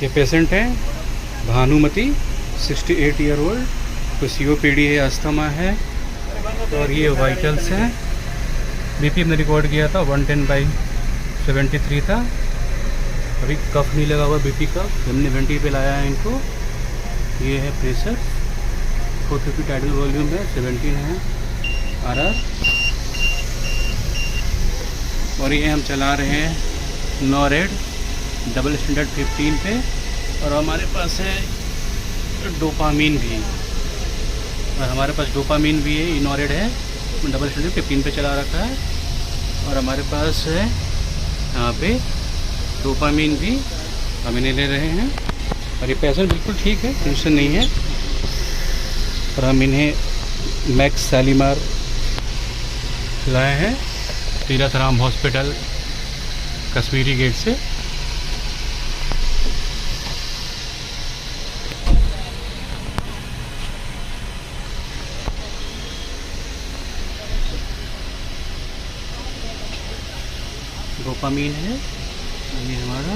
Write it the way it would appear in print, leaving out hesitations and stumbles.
ये पेशेंट है Bhanumati 68 year old, तो COPD है, अस्थमा है, और ये वाइटल्स हैं। BP हमने रिकॉर्ड किया था 110/73 था। अभी कफ नहीं लगा हुआ BP का, हमने वेंटी पे लाया है इनको। ये है प्रेशर, 450 टाइटल वॉल्यूम है, 17 है RR। और ये हम चला रहे हैं नॉरेड डबल स्टैंडर्ड 15 पे, और हमारे पास है डोपामीन भी, और हमारे पास डोपामीन भी है, नॉरेड है, डबल स्टैंडर्ड 15 पे चला रखा है। और हमारे पास है यहाँ पे डोपामीन भी हम इन्हें ले रहे हैं। और ये पेशेंट बिल्कुल ठीक है, टेंशन नहीं है। और हम इन्हें मैक्स शालीमार लाए हैं तीरथ राम हॉस्पिटल कश्मीरी गेट से। डोपामीन है ये हमारा।